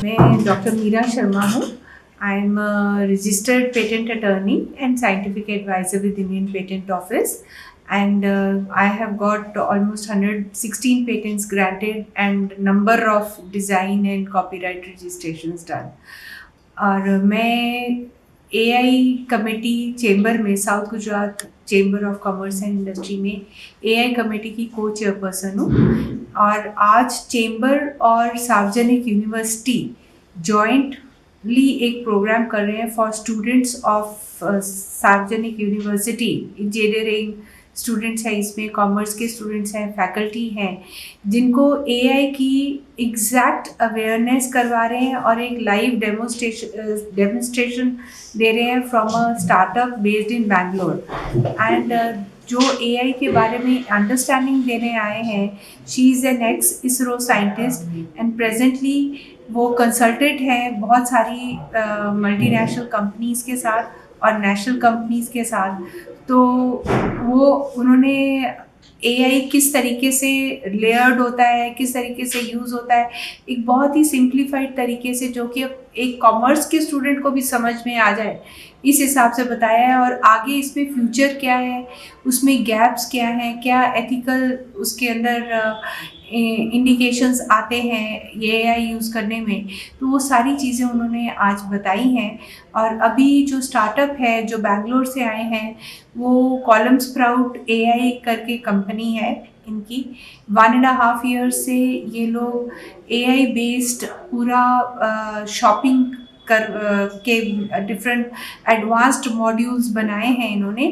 मैं डॉक्टर मीरा शर्मा हूँ. I am a registered patent attorney and scientific advisor with Indian Patent Office, and I have got almost 116 patents granted and number of design and copyright registrations done. और मैं AI committee chamber में south Gujarat chamber of commerce and industry में AI committee की को chairperson हूँ. और आज chamber और सार्वजनिक यूनिवर्सिटी जॉइंटली एक प्रोग्राम कर रहे हैं फॉर स्टूडेंट्स ऑफ सार्वजनिक यूनिवर्सिटी. इंजीनियरिंग स्टूडेंट्स हैं, इसमें कॉमर्स के स्टूडेंट्स हैं, फैकल्टी हैं, जिनको AI की एग्जैक्ट अवेयरनेस करवा रहे हैं और एक लाइव डेमोन्स्ट्रेशन दे रहे हैं from a startup based in Bangalore. And जो AI के बारे में अंडरस्टैंडिंग देने आए हैं, she is an x ISRO scientist and presently वो कंसल्टेंट हैं बहुत सारी मल्टीनेशनल कंपनीज़ के साथ और नेशनल कंपनीज़ के साथ. तो वो उन्होंने AI किस तरीके से लेयर्ड होता है, किस तरीके से यूज़ होता है, एक बहुत ही सिंप्लीफाइड तरीके से, जो कि एक कॉमर्स के स्टूडेंट को भी समझ में आ जाए, इस हिसाब से बताया है. और आगे इसमें फ्यूचर क्या है, उसमें गैप्स क्या हैं, क्या एथिकल उसके अंदर इंडिकेशंस आते हैं ये AI यूज़ करने में, तो वो सारी चीज़ें उन्होंने आज बताई हैं. और अभी जो स्टार्टअप है जो बैंगलोर से आए हैं, वो कॉलम स्प्राउट AI करके कंपनी है इनकी. 1.5 ईयर्स से ये लोग AI बेस्ड पूरा शॉपिंग के डिफरेंट एडवांस्ड मॉड्यूल्स बनाए हैं इन्होंने.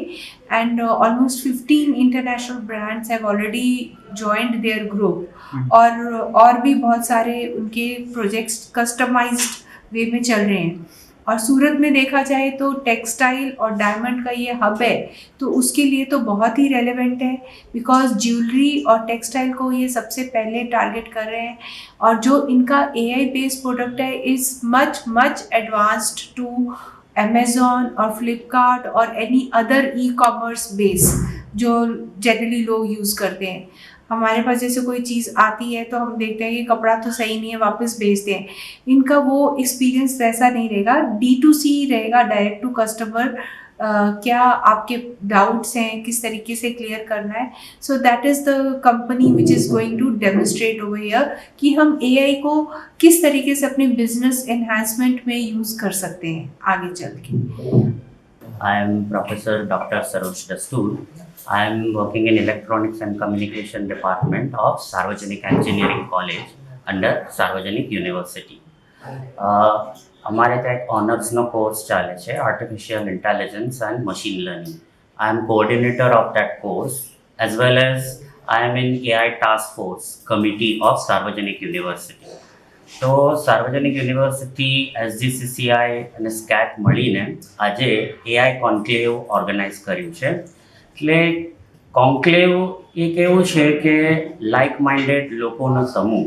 And almost 15 international brands have already joined there group. और भी बहुत सारे उनके प्रोजेक्ट्स कस्टमाइज्ड वे में चल रहे हैं. और सूरत में देखा जाए तो टेक्सटाइल और डायमंड का ये हब है, तो उसके लिए तो बहुत ही रेलेवेंट है, बिकॉज ज्वेलरी और टेक्सटाइल को ये सबसे पहले टारगेट कर रहे हैं. और जो इनका AI बेस्ड प्रोडक्ट है is much advanced to Amazon और फ्लिपकार्ट और एनी अदर ई-कॉमर्स बेस जो जनरली लोग यूज़ करते हैं. हमारे पास जैसे कोई चीज़ आती है तो हम देखते हैं कि कपड़ा तो सही नहीं है, वापस भेजते हैं. इनका वो एक्सपीरियंस वैसा नहीं रहेगा, D2C रहेगा, डायरेक्ट टू कस्टमर. क्या आपके डाउट्स हैं, किस तरीके से क्लियर करना है. So that is the company which is going to demonstrate over here कि हम AI को किस तरीके से अपने बिजनेस एनहांसमेंट में यूज़ कर सकते हैं आगे चल के. I am Professor Dr. Saroj Dastoor. I am working in Electronics and Communication Department of Sarvajanik Engineering College under Sarvajanik University. हमारे ત્યાં એક ઓનર્સનો કોર્સ ચાલે છે, artificial intelligence and machine learning. I am coordinator of that course as well as I am in AI Task Force Committee of Sarvajanik University. તો સાર્વજનિક university SGCCI અને SCAT મળીને આજે AI કોન્ક્લેવ ઓર્ગેનાઇઝ કર્યું છે. એટલે કોન્ક્લેવ એક એવું છે કે લાઇક માઇન્ડેડ લોકોનો સમૂહ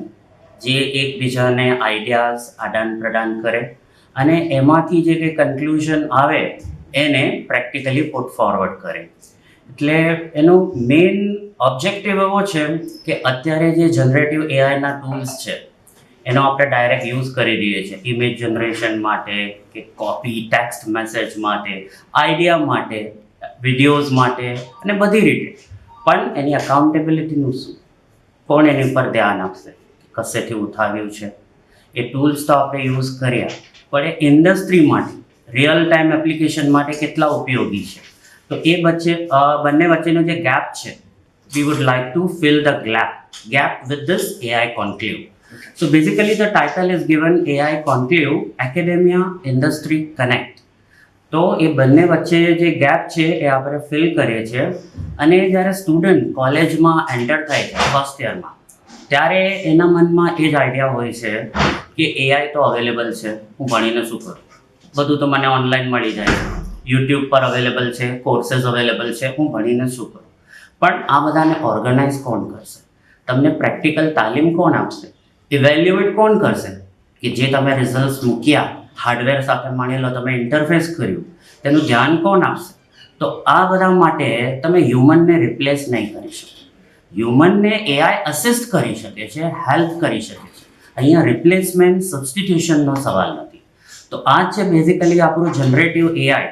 જે એકબીજાને આઈડિયાઝ આદાન પ્રદાન કરે અને એમાંથી જે કંઈ કન્ક્લુઝન આવે એને પ્રેક્ટિકલી પુટ ફોરવર્ડ કરે. એટલે એનો મેઇન ઓબ્જેક્ટિવ એવો છે કે અત્યારે જે જનરેટિવ AIના ટૂલ્સ છે એનો આપણે ડાયરેક્ટ યુઝ કરી દઈએ છીએ ઇમેજ જનરેશન માટે કે કોપી ટેક્સ્ટ મેસેજ માટે, આઈડિયા માટે, વિડીયોઝ માટે અને બધી રીતે. પણ એની અકાઉન્ટેબિલિટીનું શું, કોણ એની ઉપર ધ્યાન આપશે, કશેથી ઉઠાવ્યું છે. એ ટૂલ્સ તો આપણે યુઝ કર્યા, પણ એ ઇન્ડસ્ટ્રી માટે રિયલ ટાઈમ એપ્લિકેશન માટે કેટલા ઉપયોગી છે. તો એ બંને વચ્ચેનો જે ગેપ છે, we would like to fill the gap with this AI conclave. So basically the title is given AI Conclave Academia Industry Connect. તો એ બંને વચ્ચે જે ગેપ છે એ આપણે ફિલ કરીએ છીએ. અને જ્યારે સ્ટુડન્ટ કોલેજમાં એન્ટર થાય છે ફર્સ્ટ યરમાં, ત્યારે એના મનમાં એ જ આઈડિયા હોય છે કે AI તો અવેલેબલ છે, હું ભણીને શું કરું, બધું તો મને ઓનલાઈન મળી જાય, યુટ્યુબ પર અવેલેબલ છે, કોર્सेस અવેલેબલ છે, હું ભણીને શું કરું. પણ આ બધાને ઓર્ગેનાઇઝ કોણ કરશે, તમને પ્રેક્ટિકલ તાલીમ કોણ આપશે, ઇવેલ્યુએટ કોણ કરશે કે જે તમે રિઝલ્ટ્સ મૂક્યા, હાર્ડવેર સાથે માની લો તમે ઇન્ટરફેસ કર્યું, તેનું ધ્યાન કોણ આપશે. તો આ બધા માટે તમે હ્યુમનને રિપ્લેસ નહીં કરી શકો. હ્યુમનને AI અસિસ્ટ કરી શકે છે, હેલ્પ કરી શકે છે, અહીંયા રિપ્લેસમેન્ટ સબસ્ટિટ્યુશનનો સવાલ નથી. તો આ છે બેઝિકલી આપણું જનરેટિવ એઆઈ.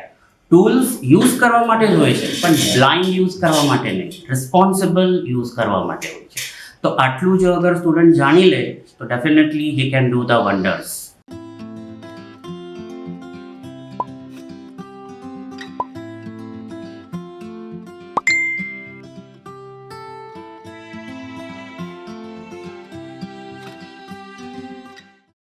ટૂલ્સ યુઝ કરવા માટે જ હોય છે, પણ બ્લાઇન્ડ યુઝ કરવા માટે નહીં, રિસ્પોન્સિબલ યુઝ કરવા માટે હોય છે. તો આટલું જો અગર સ્ટુડન્ટ જાણી લે તો definitely he can do the wonders.